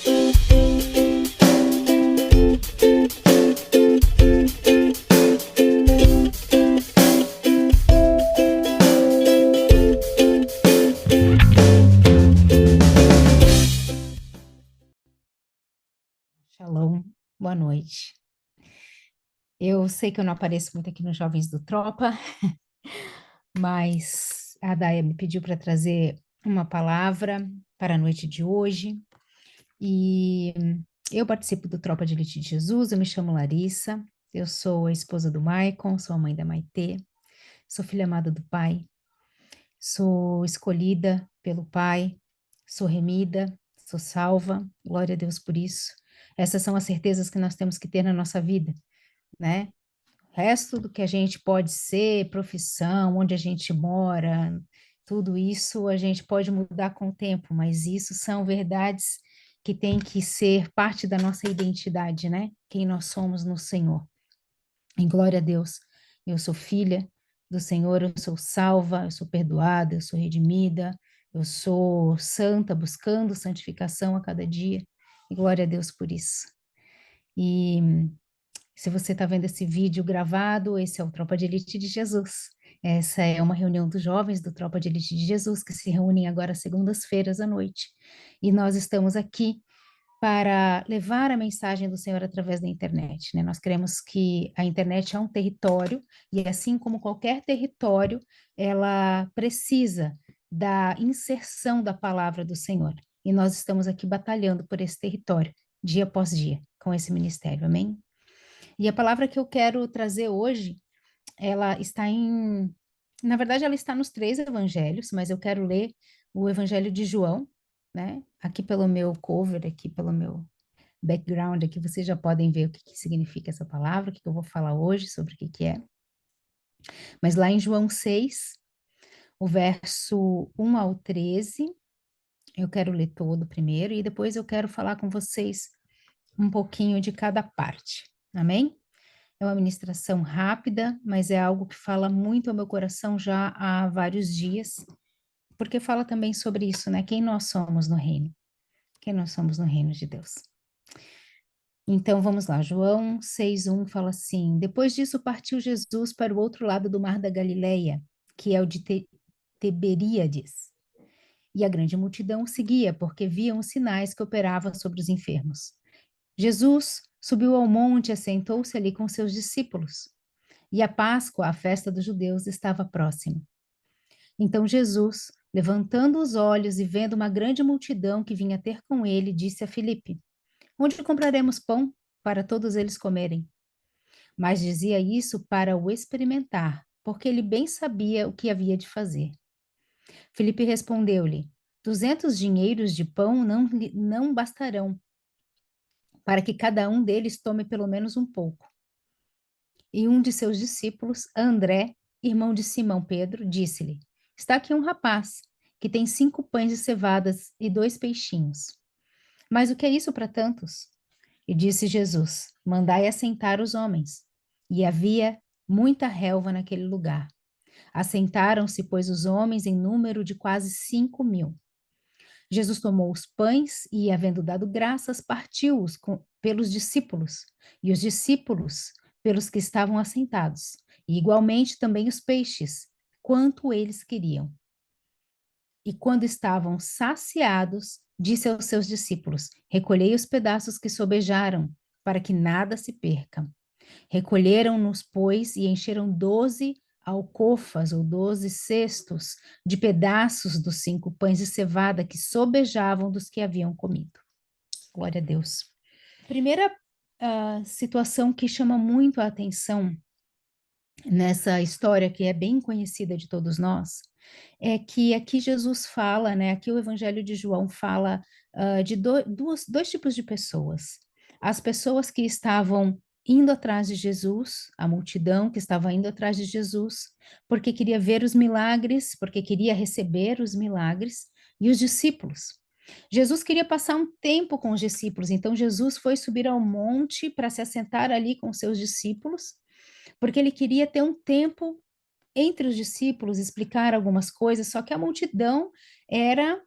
Shalom, boa noite. Eu sei que eu não apareço muito aqui nos Jovens do Tropa, mas a Daia me pediu para trazer uma palavra para a noite de hoje. E eu participo do Tropa de Elite de Jesus, eu me chamo Larissa, eu sou a esposa do Maicon, sou a mãe da Maitê, sou filha amada do Pai, sou escolhida pelo Pai, sou remida, sou salva, glória a Deus por isso. Essas são as certezas que nós temos que ter na nossa vida, né? O resto do que a gente pode ser, profissão, onde a gente mora, tudo isso a gente pode mudar com o tempo, mas isso são verdades que têm que ser parte da nossa identidade, né? Quem nós somos no Senhor. Em glória a Deus, eu sou filha do Senhor, eu sou salva, eu sou perdoada, eu sou redimida, eu sou santa, buscando santificação a cada dia. E glória a Deus por isso. E se você está vendo esse vídeo gravado, esse é o Tropa de Elite de Jesus. Essa é uma reunião dos jovens do Tropa de Elite de Jesus, que se reúnem agora segundas-feiras à noite. E nós estamos aqui para levar a mensagem do Senhor através da internet, né? Nós cremos que a internet é um território, e assim como qualquer território, ela precisa da inserção da palavra do Senhor. E nós estamos aqui batalhando por esse território, dia após dia, com esse ministério, amém? E a palavra que eu quero trazer hoje, ela está na verdade, ela está nos três evangelhos, mas eu quero ler o evangelho de João, né? Aqui pelo meu cover, aqui pelo meu background, aqui vocês já podem ver o que, que significa essa palavra, o que, que eu vou falar hoje, sobre o que, que é. Mas lá em João 6, o verso 1 ao 13, eu quero ler todo primeiro e depois eu quero falar com vocês um pouquinho de cada parte. Amém? É uma ministração rápida, mas é algo que fala muito ao meu coração já há vários dias, porque fala também sobre isso, né? Quem nós somos no reino. Quem nós somos no reino de Deus. Então vamos lá, João 6:1 fala assim: Depois disso partiu Jesus para o outro lado do mar da Galileia, que é o de Tiberíades. E a grande multidão o seguia, porque viam os sinais que operava sobre os enfermos. Jesus subiu ao monte e assentou-se ali com seus discípulos. E a Páscoa, a festa dos judeus, estava próxima. Então Jesus, levantando os olhos e vendo uma grande multidão que vinha ter com ele, disse a Filipe: Onde compraremos pão para todos eles comerem? Mas dizia isso para o experimentar, porque ele bem sabia o que havia de fazer. Filipe respondeu-lhe: 200 dinheiros de pão não bastarão, para que cada um deles tome pelo menos um pouco. E um de seus discípulos, André, irmão de Simão Pedro, disse-lhe: Está aqui um rapaz que tem 5 pães de cevadas e 2 peixinhos. Mas o que é isso para tantos? E disse Jesus: Mandai assentar os homens. E havia muita relva naquele lugar. Assentaram-se, pois, os homens em número de quase 5.000. Jesus tomou os pães e, havendo dado graças, partiu-os pelos discípulos, e os discípulos pelos que estavam assentados, e igualmente também os peixes, quanto eles queriam. E quando estavam saciados, disse aos seus discípulos: Recolhei os pedaços que sobejaram, para que nada se perca. Recolheram-nos, pois, e encheram 12 alcofas ou 12 cestos de pedaços dos 5 pães de cevada que sobejavam dos que haviam comido. Glória a Deus. Primeira situação que chama muito a atenção nessa história que é bem conhecida de todos nós, é que aqui Jesus fala, né, aqui o Evangelho de João fala de dois tipos de pessoas. As pessoas que estavam indo atrás de Jesus, a multidão que estava indo atrás de Jesus, porque queria ver os milagres, porque queria receber os milagres, e os discípulos. Jesus queria passar um tempo com os discípulos, então Jesus foi subir ao monte para se assentar ali com seus discípulos, porque ele queria ter um tempo entre os discípulos, explicar algumas coisas, só que a multidão era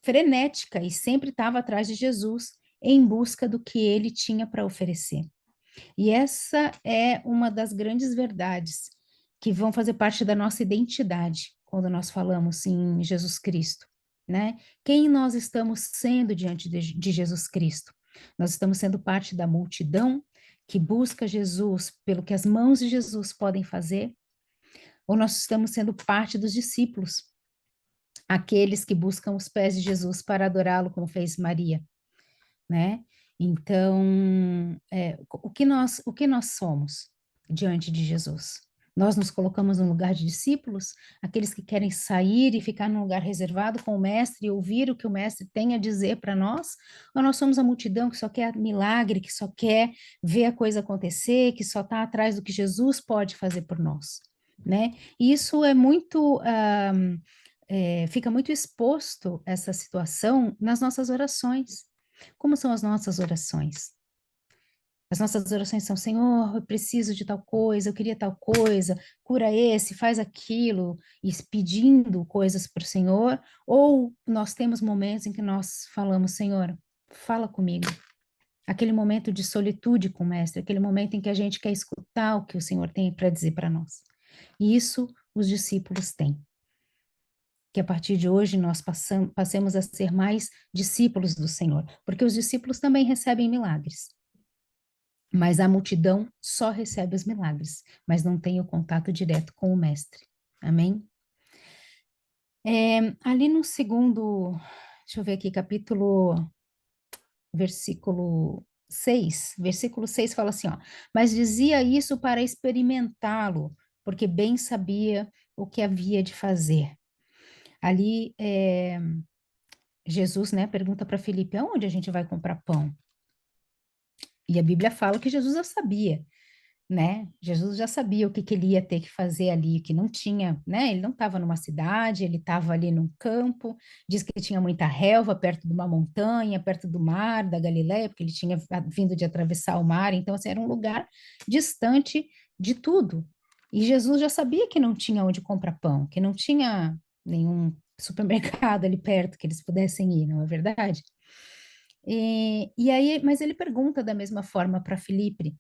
frenética e sempre estava atrás de Jesus. em busca do que ele tinha para oferecer. E essa é uma das grandes verdades que vão fazer parte da nossa identidade quando nós falamos em Jesus Cristo, né? Quem nós estamos sendo diante de Jesus Cristo? Nós estamos sendo parte da multidão que busca Jesus pelo que as mãos de Jesus podem fazer, ou nós estamos sendo parte dos discípulos, aqueles que buscam os pés de Jesus para adorá-lo, como fez Maria, né? Então, o que nós somos diante de Jesus? Nós nos colocamos no lugar de discípulos, aqueles que querem sair e ficar num lugar reservado com o mestre e ouvir o que o mestre tem a dizer para nós? Ou nós somos a multidão que só quer milagre, que só quer ver a coisa acontecer, que só está atrás do que Jesus pode fazer por nós, né? E isso é muito, fica muito exposto, essa situação, nas nossas orações. Como são as nossas orações? As nossas orações são: Senhor, eu preciso de tal coisa, eu queria tal coisa, cura esse, faz aquilo, e pedindo coisas para o Senhor, ou nós temos momentos em que nós falamos: Senhor, fala comigo. Aquele momento de solitude com o Mestre, aquele momento em que a gente quer escutar o que o Senhor tem para dizer para nós. E isso os discípulos têm. Que a partir de hoje nós passemos a ser mais discípulos do Senhor, porque os discípulos também recebem milagres, mas a multidão só recebe os milagres, mas não tem o contato direto com o Mestre. Amém? Ali no segundo, deixa eu ver aqui, versículo 6 fala assim, ó, mas dizia isso para experimentá-lo, porque bem sabia o que havia de fazer. Ali, Jesus, né, pergunta para Filipe, aonde a gente vai comprar pão? E a Bíblia fala que Jesus já sabia, né? Jesus já sabia o que, que ele ia ter que fazer ali, que não tinha, né? Ele não estava numa cidade, ele estava ali num campo, diz que tinha muita relva perto de uma montanha, perto do mar, da Galileia, porque ele tinha vindo de atravessar o mar, então assim, era um lugar distante de tudo. E Jesus já sabia que não tinha onde comprar pão, que não tinha nenhum supermercado ali perto que eles pudessem ir, não é verdade? E aí, mas ele pergunta da mesma forma para Filipe,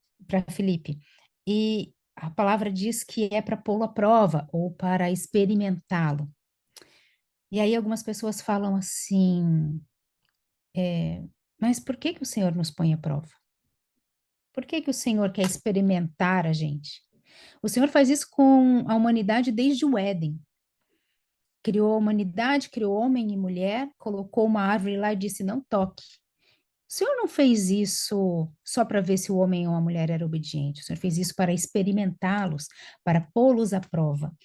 e a palavra diz que é para pô-lo à prova ou para experimentá-lo. E aí algumas pessoas falam assim, mas por que que o Senhor nos põe à prova? Por que que o Senhor quer experimentar a gente? O Senhor faz isso com a humanidade desde o Éden. Criou a humanidade, criou homem e mulher, colocou uma árvore lá e disse: não toque. O Senhor não fez isso só para ver se o homem ou a mulher era obediente, o Senhor fez isso para experimentá-los, para pô-los à prova.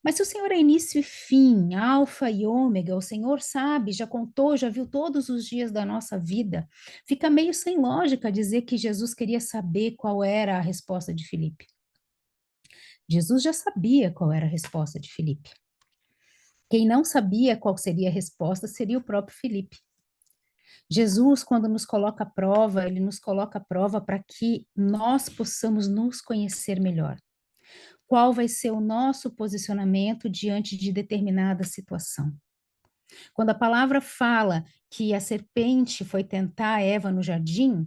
Mas se o Senhor é início e fim, alfa e ômega, o Senhor sabe, já contou, já viu todos os dias da nossa vida, fica meio sem lógica dizer que Jesus queria saber qual era a resposta de Filipe. Jesus já sabia qual era a resposta de Filipe. Quem não sabia qual seria a resposta seria o próprio Filipe. Jesus, quando nos coloca à prova, ele nos coloca à prova para que nós possamos nos conhecer melhor. Qual vai ser o nosso posicionamento diante de determinada situação? Quando a palavra fala que a serpente foi tentar Eva no jardim,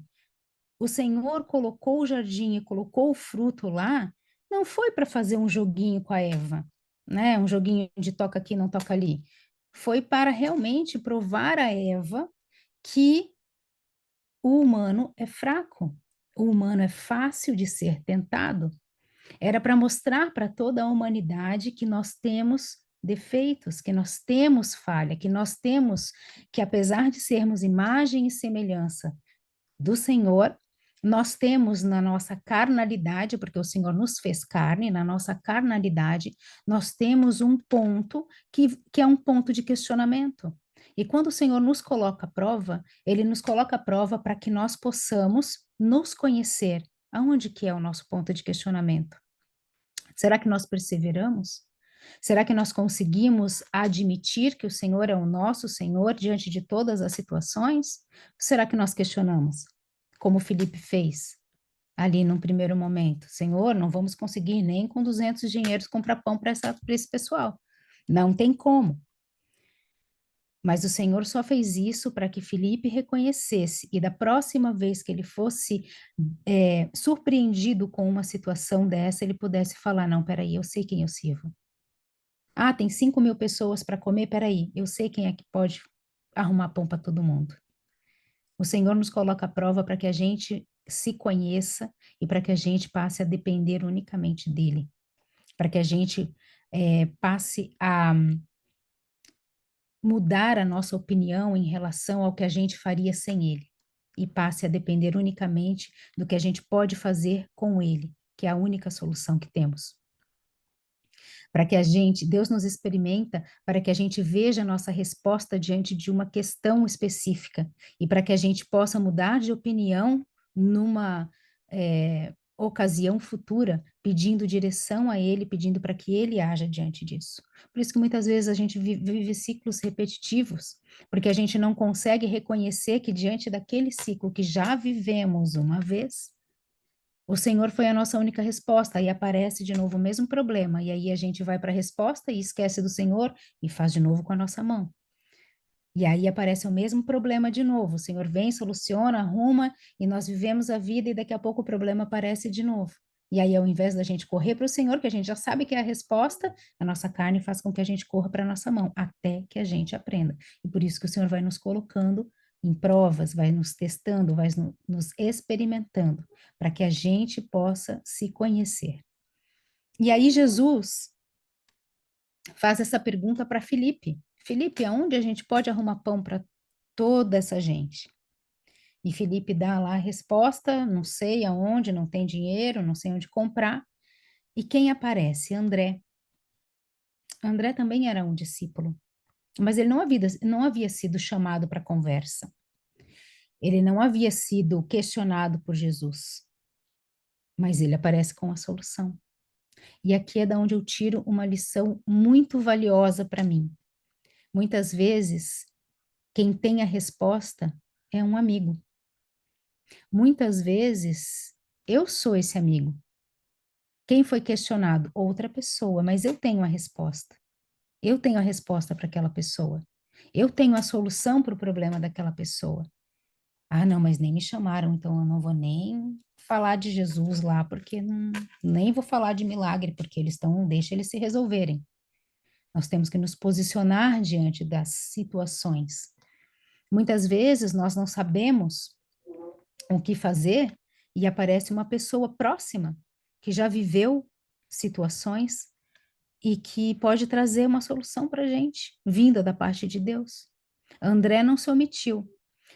o Senhor colocou o jardim e colocou o fruto lá, não foi para fazer um joguinho com a Eva, né? Um joguinho de toca aqui, não toca ali. Foi para realmente provar a Eva que o humano é fraco, o humano é fácil de ser tentado. Era para mostrar para toda a humanidade que nós temos defeitos, que nós temos falha, que nós temos que, apesar de sermos imagem e semelhança do Senhor, nós temos na nossa carnalidade, porque o Senhor nos fez carne, na nossa carnalidade, nós temos um ponto que é um ponto de questionamento. E quando o Senhor nos coloca à prova, ele nos coloca à prova para que nós possamos nos conhecer. Aonde que é o nosso ponto de questionamento? Será que nós perseveramos? Será que nós conseguimos admitir que o Senhor é o nosso Senhor diante de todas as situações? Será que nós questionamos, como Felipe fez ali num primeiro momento? Senhor, não vamos conseguir nem com 200 dinheiros comprar pão para esse pessoal. Não tem como. Mas o Senhor só fez isso para que Filipe reconhecesse, e da próxima vez que ele fosse surpreendido com uma situação dessa, ele pudesse falar: não, peraí, eu sei quem eu sirvo. Ah, tem 5.000 pessoas para comer, peraí, eu sei quem é que pode arrumar pão para todo mundo. O Senhor nos coloca à prova para que a gente se conheça e para que a gente passe a depender unicamente dele, para que a gente passe a mudar a nossa opinião em relação ao que a gente faria sem ele e passe a depender unicamente do que a gente pode fazer com ele, que é a única solução que temos. Para que a gente, Deus nos experimenta, para que a gente veja a nossa resposta diante de uma questão específica e para que a gente possa mudar de opinião numa ocasião futura, pedindo direção a Ele, pedindo para que Ele haja diante disso. Por isso que muitas vezes a gente vive ciclos repetitivos, porque a gente não consegue reconhecer que diante daquele ciclo que já vivemos uma vez, o Senhor foi a nossa única resposta, aí aparece de novo o mesmo problema, e aí a gente vai para a resposta e esquece do Senhor e faz de novo com a nossa mão. E aí aparece o mesmo problema de novo. O Senhor vem, soluciona, arruma, e nós vivemos a vida, e daqui a pouco o problema aparece de novo. E aí, ao invés da gente correr para o Senhor, que a gente já sabe que é a resposta, a nossa carne faz com que a gente corra para a nossa mão, até que a gente aprenda. E por isso que o Senhor vai nos colocando em provas, vai nos testando, vai nos experimentando, para que a gente possa se conhecer. E aí, Jesus faz essa pergunta para Filipe: Filipe, aonde a gente pode arrumar pão para toda essa gente? E Filipe dá lá a resposta: não sei aonde, não tem dinheiro, não sei onde comprar. E quem aparece? André. André também era um discípulo, mas ele não havia sido chamado para conversa. Ele não havia sido questionado por Jesus, mas ele aparece com a solução. E aqui é da onde eu tiro uma lição muito valiosa para mim. Muitas vezes, quem tem a resposta é um amigo. Muitas vezes, eu sou esse amigo. Quem foi questionado? Outra pessoa, mas eu tenho a resposta. Eu tenho a resposta para aquela pessoa. Eu tenho a solução para o problema daquela pessoa. Ah, não, mas nem me chamaram, então eu não vou nem falar de Jesus lá, porque nem vou falar de milagre, porque deixa eles se resolverem. Nós temos que nos posicionar diante das situações. Muitas vezes nós não sabemos o que fazer e aparece uma pessoa próxima que já viveu situações e que pode trazer uma solução para a gente, vinda da parte de Deus. André não se omitiu.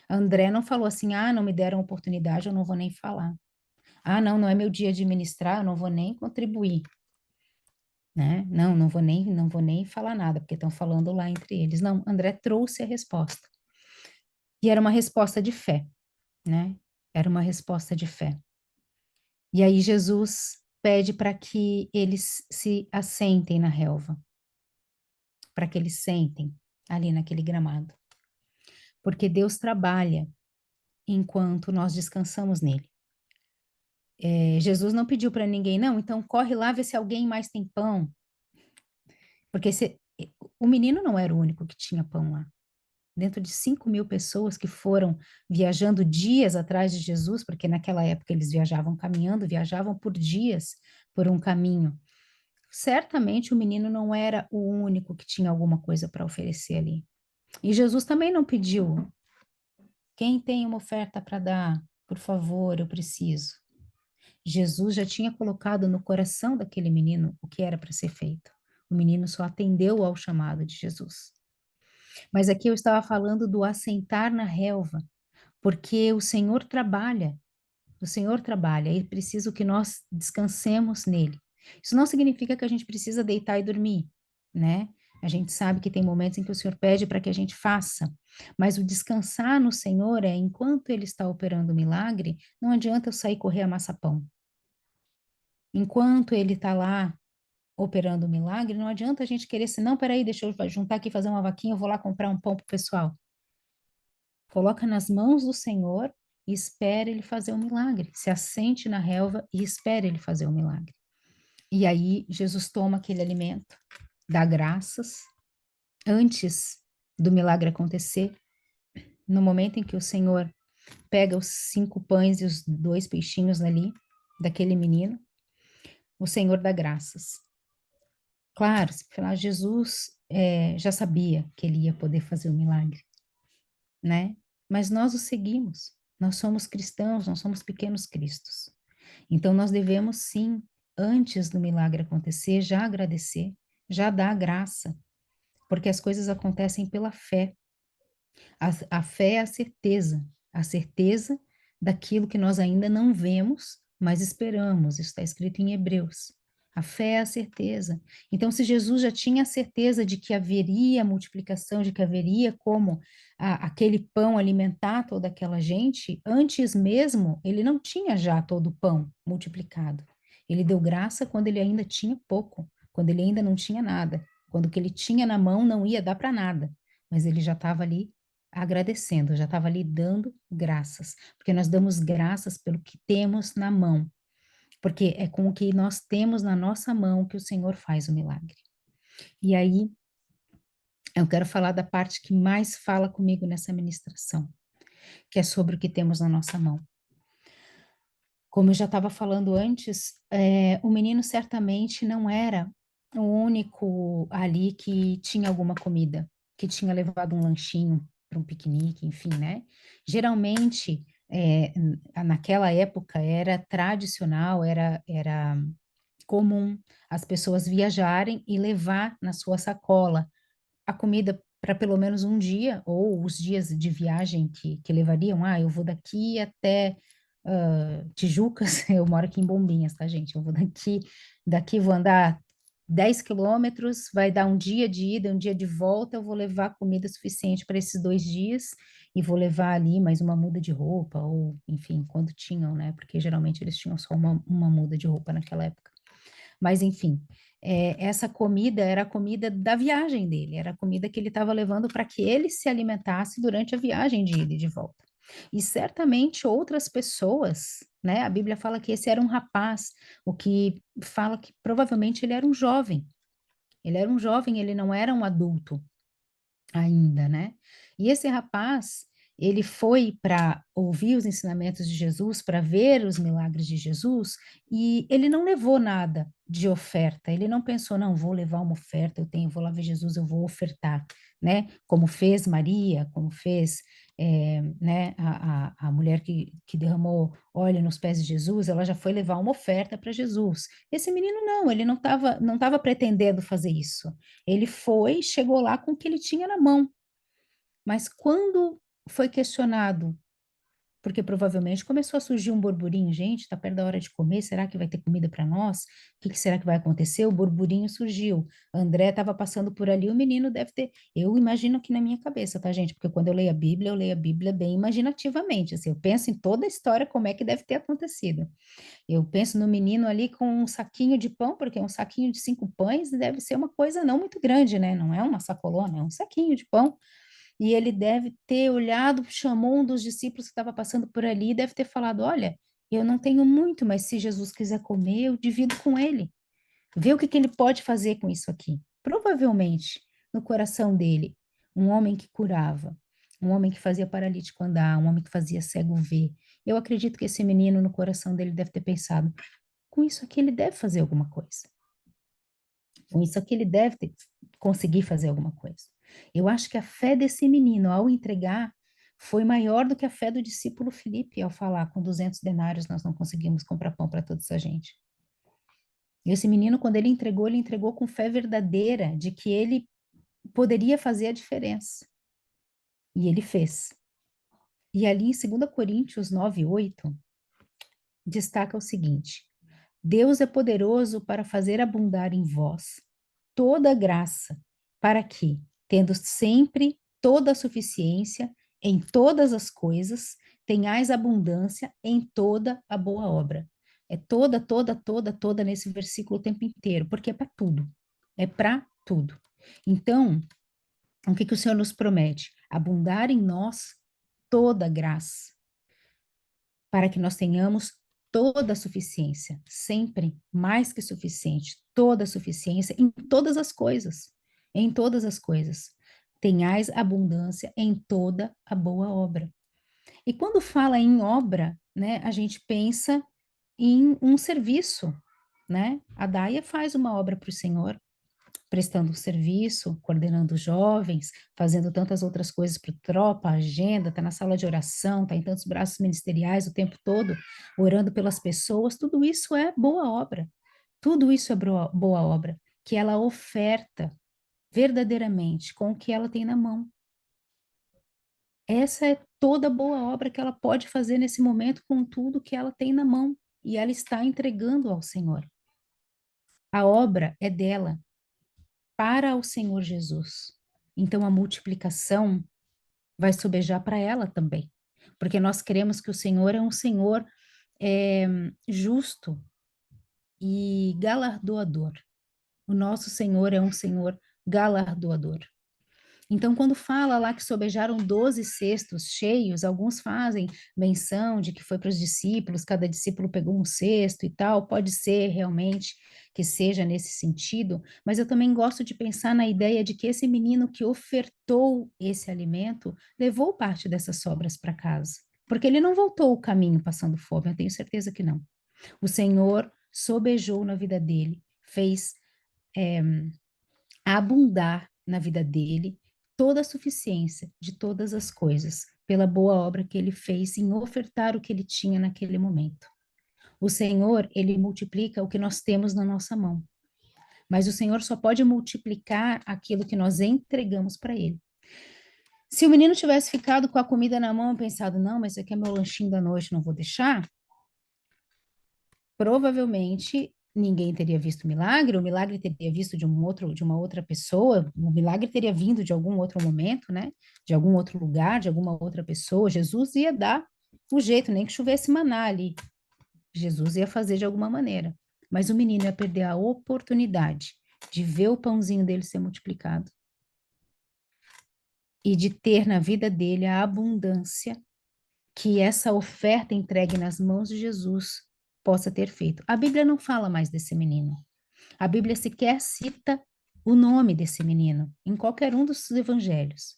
André não falou assim: ah, não me deram oportunidade, eu não vou nem falar. Ah, não, não é meu dia de ministrar, eu não vou nem contribuir. Né? Não, não vou nem falar nada, porque estão falando lá entre eles. Não, André trouxe a resposta. E era uma resposta de fé, né? Era uma resposta de fé. E aí Jesus pede para que eles se assentem na relva, para que eles sentem ali naquele gramado. Porque Deus trabalha enquanto nós descansamos nele. Jesus não pediu para ninguém, não, então corre lá ver se alguém mais tem pão. Porque o menino não era o único que tinha pão lá. Dentro de 5.000 pessoas que foram viajando dias atrás de Jesus, porque naquela época eles viajavam caminhando, viajavam por dias por um caminho. Certamente o menino não era o único que tinha alguma coisa para oferecer ali. E Jesus também não pediu: quem tem uma oferta para dar? Por favor, eu preciso. Jesus já tinha colocado no coração daquele menino o que era para ser feito. O menino só atendeu ao chamado de Jesus. Mas aqui eu estava falando do assentar na relva, porque o Senhor trabalha e é preciso que nós descansemos nele. Isso não significa que a gente precisa deitar e dormir, né? A gente sabe que tem momentos em que o Senhor pede para que a gente faça, mas o descansar no Senhor é enquanto Ele está operando o milagre, não adianta eu sair correr amassar pão. Enquanto Ele está lá operando o milagre, não adianta a gente querer, se não, peraí, deixa eu juntar aqui, fazer uma vaquinha, eu vou lá comprar um pão para o pessoal. Coloca nas mãos do Senhor e espere Ele fazer o milagre. Se assente na relva e espere Ele fazer o milagre. E aí Jesus toma aquele alimento, dá graças. Antes do milagre acontecer, no momento em que o Senhor pega os 5 pães e os 2 peixinhos ali, daquele menino, o Senhor dá graças. Claro, se falar, Jesus já sabia que ele ia poder fazer o milagre, né? Mas nós o seguimos. Nós somos cristãos, nós somos pequenos cristos. Então nós devemos sim, antes do milagre acontecer, já agradecer, já dar a graça, porque as coisas acontecem pela fé. A fé é a certeza daquilo que nós ainda não vemos, mas esperamos. Isso está escrito em Hebreus. A fé é a certeza. Então, se Jesus já tinha a certeza de que haveria multiplicação, de que haveria como aquele pão alimentar toda aquela gente, antes mesmo, ele não tinha já todo o pão multiplicado. Ele deu graça quando ele ainda tinha pouco, quando ele ainda não tinha nada, quando o que ele tinha na mão não ia dar para nada, mas ele já estava ali agradecendo, já estava ali dando graças, porque nós damos graças pelo que temos na mão, porque é com o que nós temos na nossa mão que o Senhor faz o milagre. E aí, eu quero falar da parte que mais fala comigo nessa ministração, que é sobre o que temos na nossa mão. Como eu já estava falando antes, o menino certamente não era o único ali que tinha alguma comida, que tinha levado um lanchinho para um piquenique, enfim, né? Geralmente, naquela época, era tradicional, era comum as pessoas viajarem e levar na sua sacola a comida para pelo menos um dia, ou os dias de viagem que levariam. Ah, eu vou daqui até Tijucas, eu moro aqui em Bombinhas, tá, gente? Eu vou daqui vou andar 10 quilômetros, vai dar um dia de ida, um dia de volta, eu vou levar comida suficiente para esses 2 dias e vou levar ali mais uma muda de roupa, ou enfim, quando tinham, né? Porque geralmente eles tinham só uma muda de roupa naquela época. Mas, enfim, essa comida era a comida da viagem dele, era a comida que ele estava levando para que ele se alimentasse durante a viagem de ida e de volta. E certamente outras pessoas, né? A Bíblia fala que esse era um rapaz, o que fala que provavelmente ele era um jovem. Ele era um jovem, ele não era um adulto ainda, né? E esse rapaz, ele foi para ouvir os ensinamentos de Jesus, para ver os milagres de Jesus, e ele não levou nada de oferta. Ele não pensou, não, vou levar uma oferta, vou lá ver Jesus, eu vou ofertar, né? Como fez Maria, como fez, né, a mulher que derramou óleo nos pés de Jesus, ela já foi levar uma oferta para Jesus. Esse menino não, ele não tava pretendendo fazer isso. Ele foi, chegou lá com o que ele tinha na mão. Mas quando foi questionado, porque provavelmente começou a surgir um burburinho, gente, está perto da hora de comer, será que vai ter comida para nós? O que será que vai acontecer? O burburinho surgiu. André estava passando por ali, o menino deve ter. Eu imagino aqui na minha cabeça, tá, gente? Porque quando eu leio a Bíblia bem imaginativamente. Assim, eu penso em toda a história, como é que deve ter acontecido. Eu penso no menino ali com um saquinho de pão, porque um saquinho de 5 pães deve ser uma coisa não muito grande, né? Não é uma sacolona, é um saquinho de pão. E ele deve ter olhado, chamou um dos discípulos que estava passando por ali e deve ter falado: Olha, eu não tenho muito, mas se Jesus quiser comer, eu divido com ele. Vê o que ele pode fazer com isso aqui. Provavelmente, no coração dele, um homem que curava, um homem que fazia paralítico andar, um homem que fazia cego ver. Eu acredito que esse menino, no coração dele, deve ter pensado: com isso aqui, ele deve fazer alguma coisa. Com isso aqui, ele deve conseguir fazer alguma coisa. Eu acho que a fé desse menino, ao entregar, foi maior do que a fé do discípulo Filipe, ao falar: com 200 denários nós não conseguimos comprar pão para toda essa gente. E esse menino, quando ele entregou com fé verdadeira de que ele poderia fazer a diferença. E ele fez. E ali em 2 Coríntios 9:8, destaca o seguinte: Deus é poderoso para fazer abundar em vós toda graça, para que, tendo sempre toda a suficiência em todas as coisas, tenhais abundância em toda a boa obra. É toda, toda, toda, toda nesse versículo o tempo inteiro, porque é para tudo. É para tudo. Então, o que o Senhor nos promete? Abundar em nós toda graça, para que nós tenhamos toda a suficiência, sempre mais que suficiente, toda a suficiência em todas as coisas, em todas as coisas. tenhais abundância em toda a boa obra. E quando fala em obra, né, a gente pensa em um serviço, né? A Daia faz uma obra para o Senhor, prestando serviço, coordenando jovens, fazendo tantas outras coisas para tropa, agenda, está na sala de oração, está em tantos braços ministeriais o tempo todo, orando pelas pessoas, tudo isso é boa obra. Tudo isso é boa obra, que ela oferta verdadeiramente com o que ela tem na mão. Essa é toda boa obra que ela pode fazer nesse momento com tudo que ela tem na mão e ela está entregando ao Senhor. A obra é dela, para o Senhor Jesus. Então a multiplicação vai sobejar para ela também, porque nós queremos que o Senhor é um Senhor é, justo e galardoador. O nosso Senhor é um Senhor galardoador. Então, quando fala lá que sobejaram 12 cestos cheios, alguns fazem menção de que foi para os discípulos, cada discípulo pegou um cesto e tal, pode ser realmente que seja nesse sentido, mas eu também gosto de pensar na ideia de que esse menino que ofertou esse alimento levou parte dessas sobras para casa, porque ele não voltou o caminho passando fome, eu tenho certeza que não. O Senhor sobejou na vida dele, fez abundar na vida dele toda a suficiência de todas as coisas, pela boa obra que ele fez em ofertar o que ele tinha naquele momento. O Senhor, ele multiplica o que nós temos na nossa mão, mas o Senhor só pode multiplicar aquilo que nós entregamos para ele. Se o menino tivesse ficado com a comida na mão e pensado, não, mas isso aqui é meu lanchinho da noite, não vou deixar, provavelmente ninguém teria visto o milagre teria visto de uma outra pessoa, o milagre teria vindo de algum outro momento, né? De algum outro lugar, de alguma outra pessoa. Jesus ia dar o jeito, nem que chovesse maná ali. Jesus ia fazer de alguma maneira. Mas o menino ia perder a oportunidade de ver o pãozinho dele ser multiplicado e de ter na vida dele a abundância que essa oferta entregue nas mãos de Jesus possa ter feito. A Bíblia não fala mais desse menino. A Bíblia sequer cita o nome desse menino em qualquer um dos evangelhos.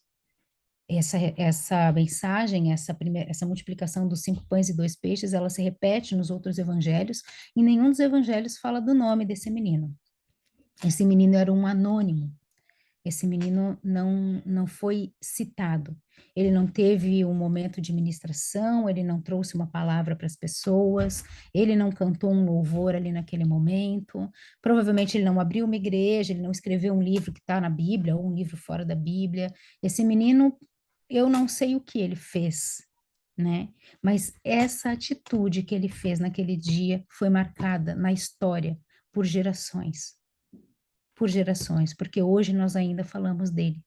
Essa mensagem, essa multiplicação dos 5 pães e 2 peixes, ela se repete nos outros evangelhos, e nenhum dos evangelhos fala do nome desse menino. Esse menino era um anônimo, esse menino não foi citado. Ele não teve um momento de ministração, ele não trouxe uma palavra para as pessoas, ele não cantou um louvor ali naquele momento. Provavelmente ele não abriu uma igreja, ele não escreveu um livro que está na Bíblia ou um livro fora da Bíblia. Esse menino, eu não sei o que ele fez, né? Mas essa atitude que ele fez naquele dia foi marcada na história por gerações, porque hoje nós ainda falamos dele.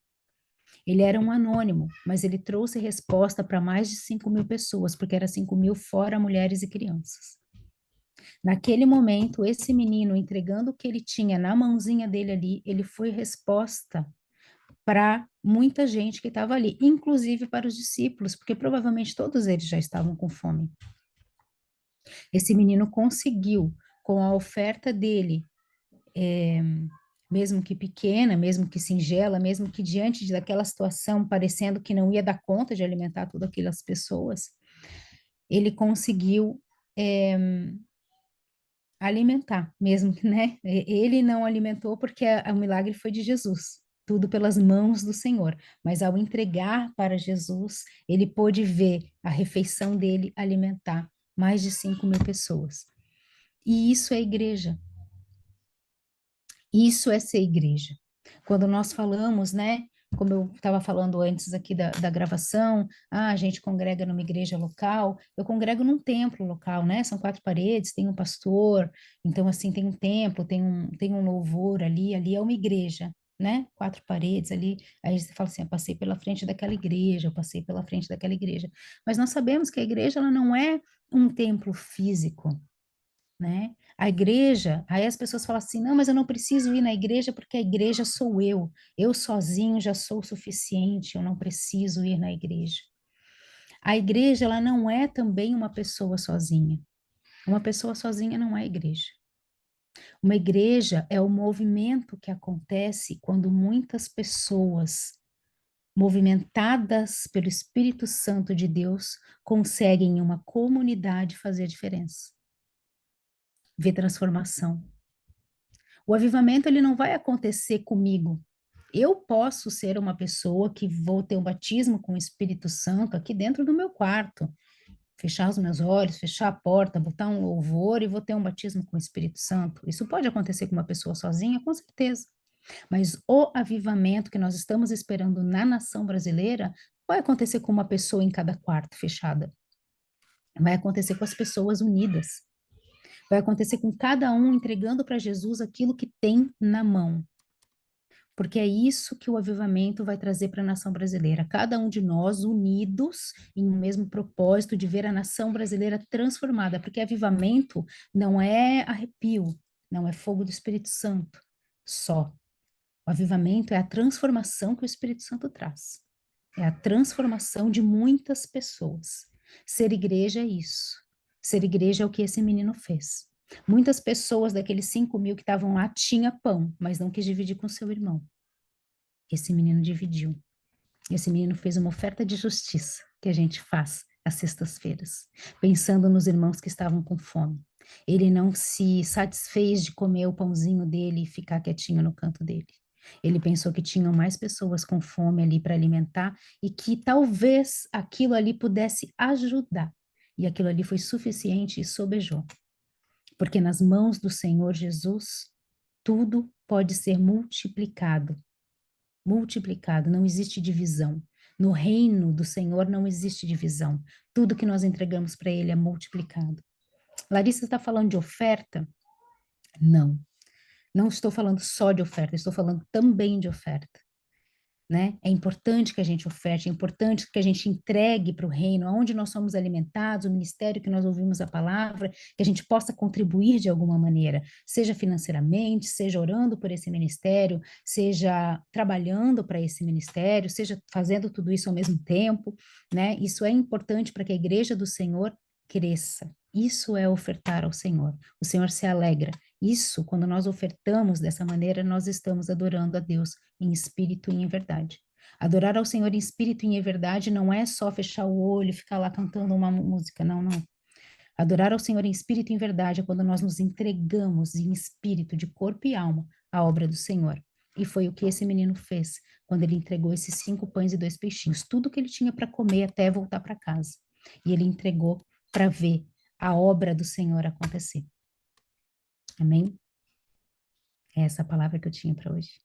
Ele era um anônimo, mas ele trouxe resposta para mais de 5.000 pessoas, porque era 5.000 fora mulheres e crianças. Naquele momento, esse menino entregando o que ele tinha na mãozinha dele ali, ele foi resposta para muita gente que estava ali, inclusive para os discípulos, porque provavelmente todos eles já estavam com fome. Esse menino conseguiu, com a oferta dele, mesmo que pequena, mesmo que singela, mesmo que diante daquela situação parecendo que não ia dar conta de alimentar todas aquelas pessoas, ele conseguiu é, alimentar, mesmo que, né? Ele não alimentou porque o milagre foi de Jesus, tudo pelas mãos do Senhor, mas ao entregar para Jesus, ele pôde ver a refeição dele alimentar mais de 5.000 pessoas. E isso é igreja. Isso é ser igreja. Quando nós falamos, né, como eu estava falando antes aqui da gravação, a gente congrega numa igreja local, eu congrego num templo local, né? São 4 paredes, tem um pastor, então assim, tem um templo, tem um louvor ali é uma igreja, né? 4 paredes ali, aí você fala assim, eu passei pela frente daquela igreja, eu passei pela frente daquela igreja. Mas nós sabemos que a igreja ela não é um templo físico, né? A igreja, aí as pessoas falam assim, não, mas eu não preciso ir na igreja porque a igreja sou eu sozinho já sou o suficiente, eu não preciso ir na igreja. A igreja, ela não é também uma pessoa sozinha. Uma pessoa sozinha não é igreja. Uma igreja é o movimento que acontece quando muitas pessoas movimentadas pelo Espírito Santo de Deus, conseguem em uma comunidade fazer a diferença, ver transformação. O avivamento ele não vai acontecer comigo. Eu posso ser uma pessoa que vou ter um batismo com o Espírito Santo aqui dentro do meu quarto, fechar os meus olhos, fechar a porta, botar um louvor e vou ter um batismo com o Espírito Santo. Isso pode acontecer com uma pessoa sozinha, com certeza. Mas o avivamento que nós estamos esperando na nação brasileira vai acontecer com uma pessoa em cada quarto fechada. Vai acontecer com as pessoas unidas. Vai acontecer com cada um entregando para Jesus aquilo que tem na mão. Porque é isso que o avivamento vai trazer para a nação brasileira. Cada um de nós unidos em um mesmo propósito de ver a nação brasileira transformada. Porque avivamento não é arrepio, não é fogo do Espírito Santo só. O avivamento é a transformação que o Espírito Santo traz. É a transformação de muitas pessoas. Ser igreja é isso. Ser igreja é o que esse menino fez. Muitas pessoas daqueles 5.000 que estavam lá tinha pão, mas não quis dividir com seu irmão. Esse menino dividiu. Esse menino fez uma oferta de justiça que a gente faz às sextas-feiras, pensando nos irmãos que estavam com fome. Ele não se satisfez de comer o pãozinho dele e ficar quietinho no canto dele. Ele pensou que tinham mais pessoas com fome ali para alimentar e que talvez aquilo ali pudesse ajudar. E aquilo ali foi suficiente e sobejou. Porque nas mãos do Senhor Jesus, tudo pode ser multiplicado. Multiplicado, não existe divisão. No reino do Senhor não existe divisão. Tudo que nós entregamos para Ele é multiplicado. Larissa está falando de oferta? Não. Não estou falando só de oferta, estou falando também de oferta. Né? É importante que a gente oferte, é importante que a gente entregue para o reino, onde nós somos alimentados, o ministério que nós ouvimos a palavra, que a gente possa contribuir de alguma maneira, seja financeiramente, seja orando por esse ministério, seja trabalhando para esse ministério, seja fazendo tudo isso ao mesmo tempo, né? Isso é importante para que a igreja do Senhor cresça. Isso é ofertar ao Senhor. O Senhor se alegra. Isso, quando nós ofertamos dessa maneira, nós estamos adorando a Deus em espírito e em verdade. Adorar ao Senhor em espírito e em verdade não é só fechar o olho e ficar lá cantando uma música, não, não. Adorar ao Senhor em espírito e em verdade é quando nós nos entregamos em espírito, de corpo e alma, à obra do Senhor. E foi o que esse menino fez quando ele entregou esses 5 pães e 2 peixinhos, tudo que ele tinha para comer até voltar para casa. E ele entregou para ver a obra do Senhor acontecer. Amém? É essa a palavra que eu tinha para hoje.